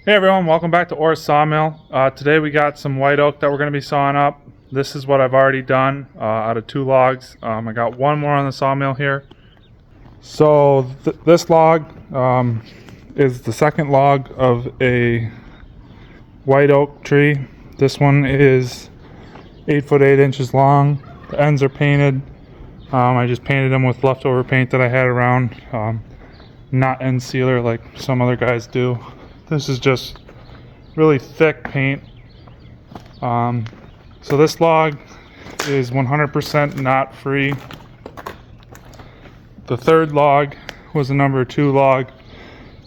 Hey everyone, welcome back to Orr's Sawmill. Today we got some white oak that we're going to be sawing up. This is what I've already done out of 2 logs. I got one more on the sawmill here. So this log is the second log of a white oak tree. This one is 8 foot 8 inches long. The ends are painted. I just painted them with leftover paint that I had around. Not end sealer like some other guys do. This is just really thick paint. So this log is 100% knot free. The third log was a number 2 log.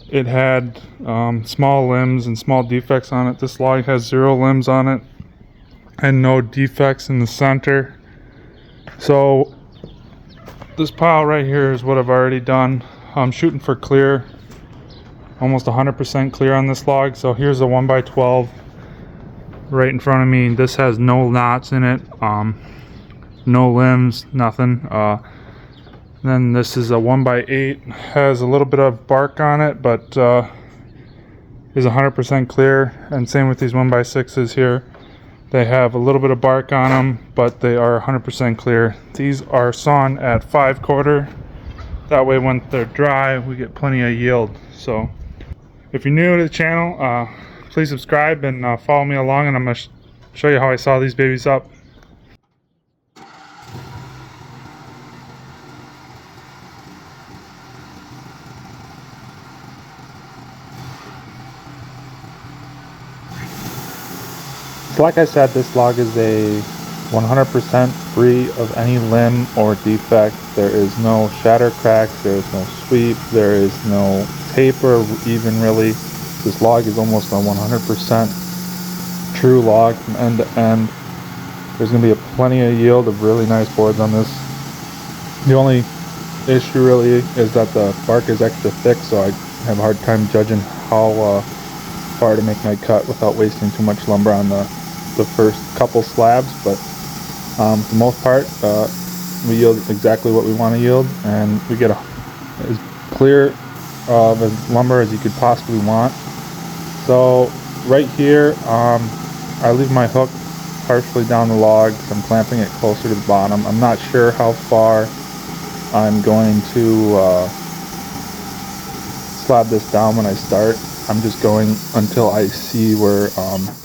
It had small limbs and small defects on it. This log has 0 limbs on it and no defects in the center. So this pile right here is what I've already done. I'm shooting for clear, almost 100% clear on this log. So here's a 1x12 right in front of me. This has no knots in it, no limbs, nothing. Then this is a 1x8, has a little bit of bark on it, but is 100% clear. And same with these 1x6s here. They have a little bit of bark on them, but they are 100% clear. These are sawn at 5/4. That way when they're dry, we get plenty of yield. So if you're new to the channel, please subscribe and follow me along, and I'm going to show you how I saw these babies up. So like I said, this log is a 100% free of any limb or defect. There is no shatter cracks, there is no sweep, there is no taper even really. This log is almost a 100% true log from end to end. There's going to be plenty of yield of really nice boards on this. The only issue really is that the bark is extra thick, so I have a hard time judging how far to make my cut without wasting too much lumber on the first couple slabs. But for the most part, we yield exactly what we want to yield, and we get as clear of as lumber as you could possibly want. So right here, I leave my hook partially down the log, so I'm clamping it closer to the bottom. I'm not sure how far I'm going to slab this down when I start. I'm just going until I see where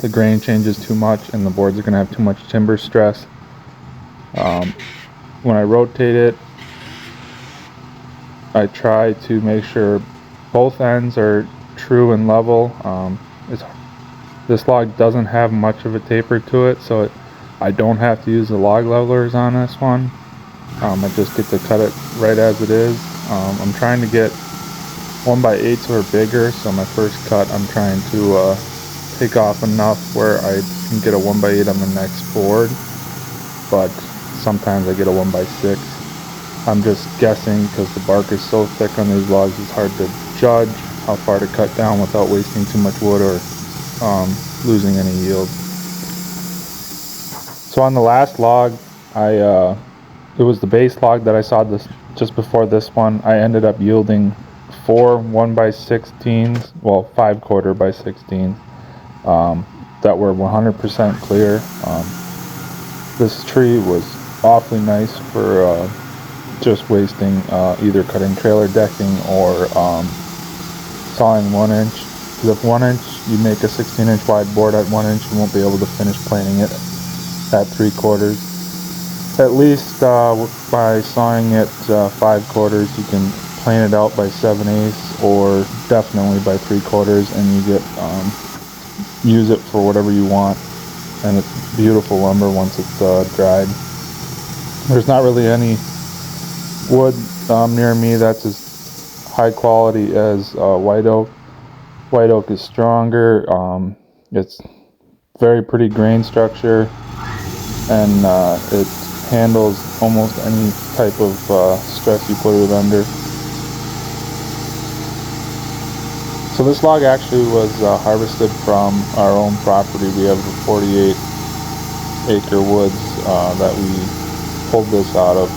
the grain changes too much and the boards are going to have too much timber stress. When I rotate it, I try to make sure both ends are true and level. This log doesn't have much of a taper to it, so I don't have to use the log levelers on this one. I just get to cut it right as it is. I'm trying to get 1x8s or bigger, so my first cut I'm trying to take off enough where I can get a 1x8 on the next board, but sometimes I get a 1x6. I'm just guessing because the bark is so thick on these logs, it's hard to judge how far to cut down without wasting too much wood or losing any yield. So on the last log, it was the base log that I saw this just before this one. I ended up yielding 4 1x16s, well 5/4 by 16s, that were 100% clear. This tree was awfully nice for just wasting either cutting trailer decking or sawing 1-inch. Because if 1-inch, you make a 16-inch wide board at 1-inch, you won't be able to finish planing it at 3/4. At least by sawing it 5/4, you can plane it out by 7/8 or definitely by 3/4, and you get use it for whatever you want, and it's beautiful lumber once it's dried. There's not really any wood near me that's as high quality as white oak. White oak is stronger. It's very pretty grain structure, and it handles almost any type of stress you put it under. So this log actually was harvested from our own property. We have 48 acre woods that we pulled this out of.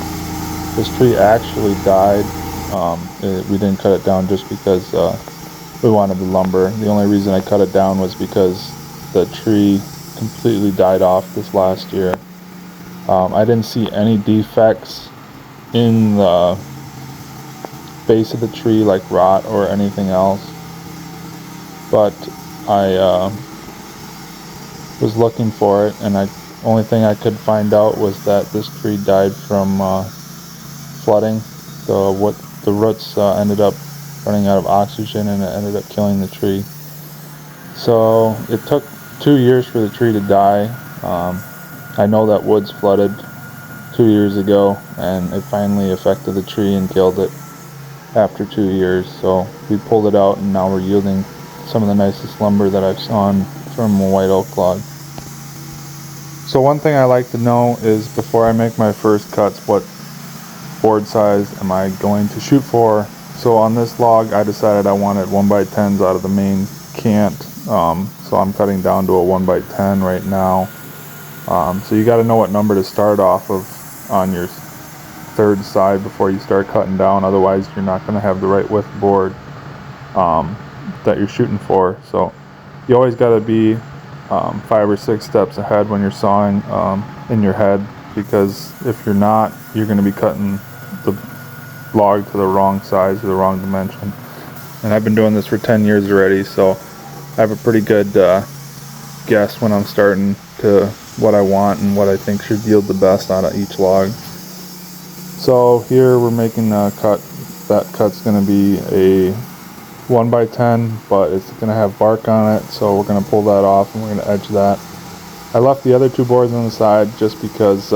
This tree actually died. We didn't cut it down just because we wanted the lumber. The only reason I cut it down was because the tree completely died off this last year. I didn't see any defects in the base of the tree like rot or anything else, but I was looking for it, and only thing I could find out was that this tree died from flooding. The roots ended up running out of oxygen, and it ended up killing the tree. So it took 2 years for the tree to die. I know that woods flooded 2 years ago, and it finally affected the tree and killed it after 2 years. So we pulled it out, and now we're yielding some of the nicest lumber that I've sawn from a white oak log. So one thing I like to know is, before I make my first cuts, what board size am I going to shoot for. So on this log, I decided I wanted 1x10s out of the main cant. So I'm cutting down to a 1x10 right now. So you got to know what number to start off of on your third side before you start cutting down. Otherwise, you're not going to have the right width board that you're shooting for. So you always got to be 5 or 6 steps ahead when you're sawing in your head, because if you're not, you're going to be cutting the log to the wrong size or the wrong dimension. And I've been doing this for 10 years already, so I have a pretty good guess when I'm starting to what I want and what I think should yield the best out of each log. So here we're making a cut. That cut's going to be a 1x10, but it's going to have bark on it, so we're going to pull that off and we're going to edge that. I left the other 2 boards on the side just because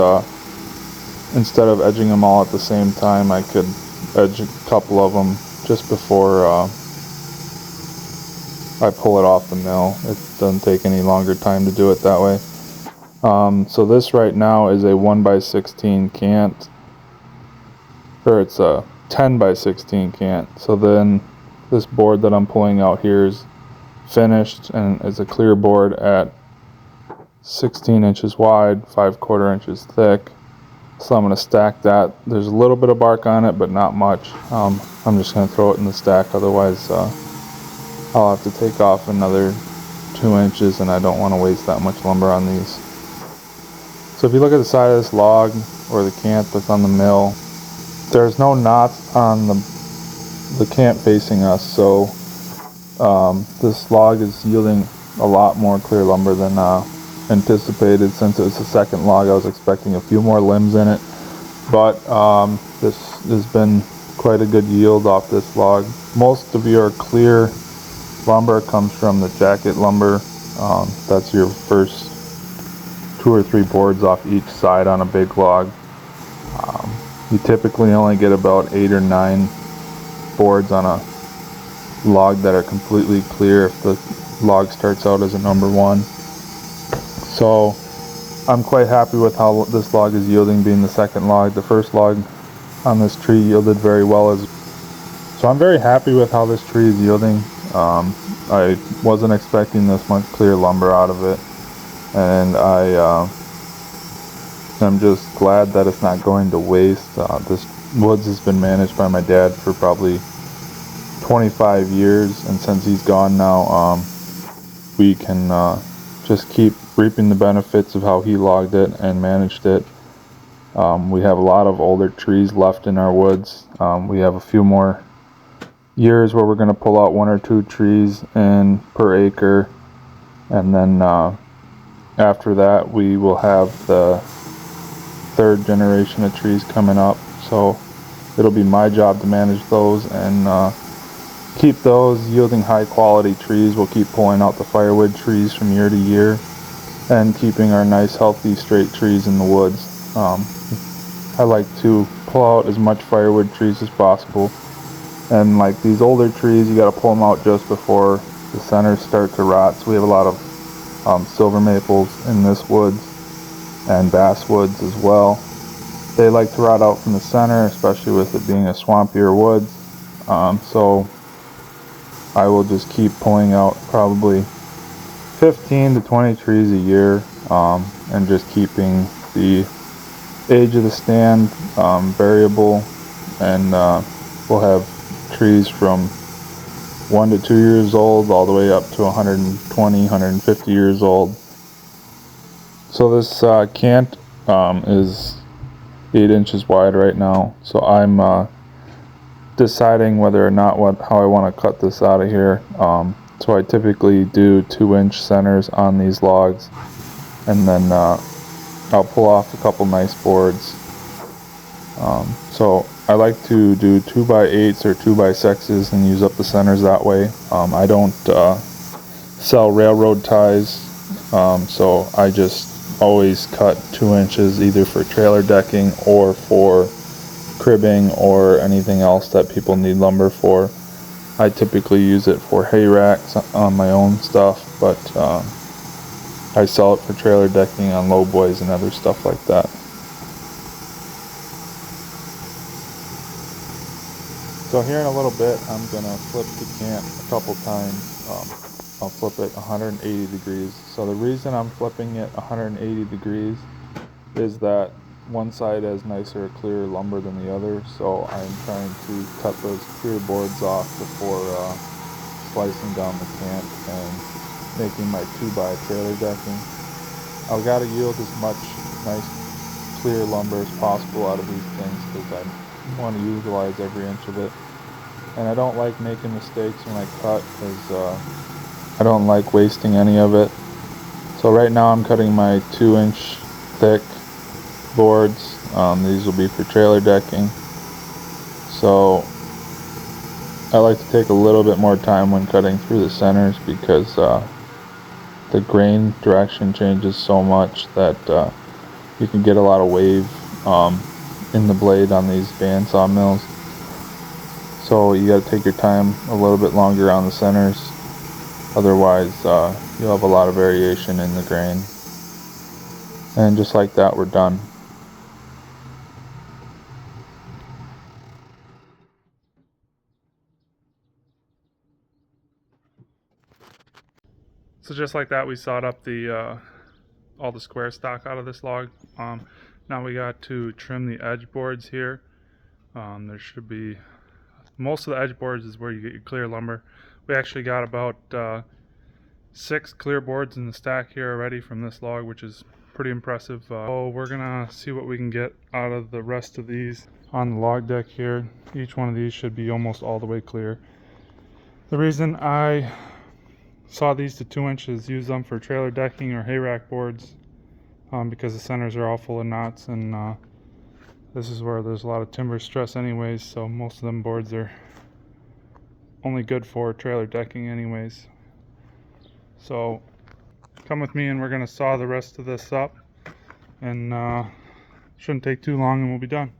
instead of edging them all at the same time, I could edge a couple of them just before I pull it off the mill. It doesn't take any longer time to do it that way. So this right now is a 1x16 cant, or it's a 10x16 cant. So then this board that I'm pulling out here is finished, and it's a clear board at 16 inches wide, 5/4 inches thick. So I'm going to stack that. There's a little bit of bark on it, but not much. I'm just going to throw it in the stack, otherwise I'll have to take off another 2 inches, and I don't want to waste that much lumber on these. So if you look at the side of this log, or the cant that's on the mill, there's no knots on the cant facing us, so this log is yielding a lot more clear lumber than anticipated. Since it was the second log, I was expecting a few more limbs in it, but this has been quite a good yield off this log. Most of your clear lumber comes from the jacket lumber. That's your first 2 or 3 boards off each side on a big log. You typically only get about 8 or 9 boards on a log that are completely clear if the log starts out as a number 1. So I'm quite happy with how this log is yielding, being the second log. The first log on this tree yielded very well. So I'm very happy with how this tree is yielding. I wasn't expecting this much clear lumber out of it, and I'm just glad that it's not going to waste. This woods has been managed by my dad for probably 25 years, and since he's gone now, we can just keep reaping the benefits of how he logged it and managed it. We have a lot of older trees left in our woods. We have a few more years where we're going to pull out 1 or 2 trees in per acre, and then after that we will have the 3rd generation of trees coming up. So it'll be my job to manage those and keep those yielding high quality trees. We'll keep pulling out the firewood trees from year to year and keeping our nice healthy straight trees in the woods. I like to pull out as much firewood trees as possible, and like these older trees, you got to pull them out just before the centers start to rot. So we have a lot of silver maples in this woods, and basswoods as well. They like to rot out from the center, especially with it being a swampier woods. So I will just keep pulling out probably 15 to 20 trees a year, and just keeping the age of the stand variable, and we'll have trees from 1 to 2 years old all the way up to 120, 150 years old. So this cant is 8 inches wide right now, so I'm deciding whether or not how I want to cut this out of here. So I typically do 2-inch centers on these logs, and then I'll pull off a couple nice boards. So I like to do 2x8s or 2x6s and use up the centers that way. I don't sell railroad ties, so I just always cut 2 inches either for trailer decking or for cribbing or anything else that people need lumber for. I typically use it for hay racks on my own stuff, but I sell it for trailer decking on low boys and other stuff like that. So here in a little bit, I'm gonna flip the cant a couple times. I'll flip it 180 degrees. So the reason I'm flipping it 180 degrees is that one side has nicer, clearer lumber than the other. So I'm trying to cut those clear boards off before slicing down the cant and making my 2x trailer decking. I've got to yield as much nice, clear lumber as possible out of these things because I want to utilize every inch of it. And I don't like making mistakes when I cut because I don't like wasting any of it. So right now I'm cutting my 2-inch thick boards. These will be for trailer decking. So I like to take a little bit more time when cutting through the centers because the grain direction changes so much that you can get a lot of wave in the blade on these bandsaw mills. So you got to take your time a little bit longer on the centers. Otherwise, you'll have a lot of variation in the grain. And just like that, we're done. So just like that, we sawed up the all the square stock out of this log. Now we got to trim the edge boards here. There should be, most of the edge boards is where you get your clear lumber. We actually got about 6 clear boards in the stack here already from this log, which is pretty impressive. So we're gonna see what we can get out of the rest of these on the log deck here. Each one of these should be almost all the way clear. The reason I saw these to 2 inches, use them for trailer decking or hay rack boards, because the centers are all full of knots, and this is where there's a lot of timber stress anyways, so most of them boards are only good for trailer decking anyways. So come with me and we're going to saw the rest of this up, and shouldn't take too long and we'll be done.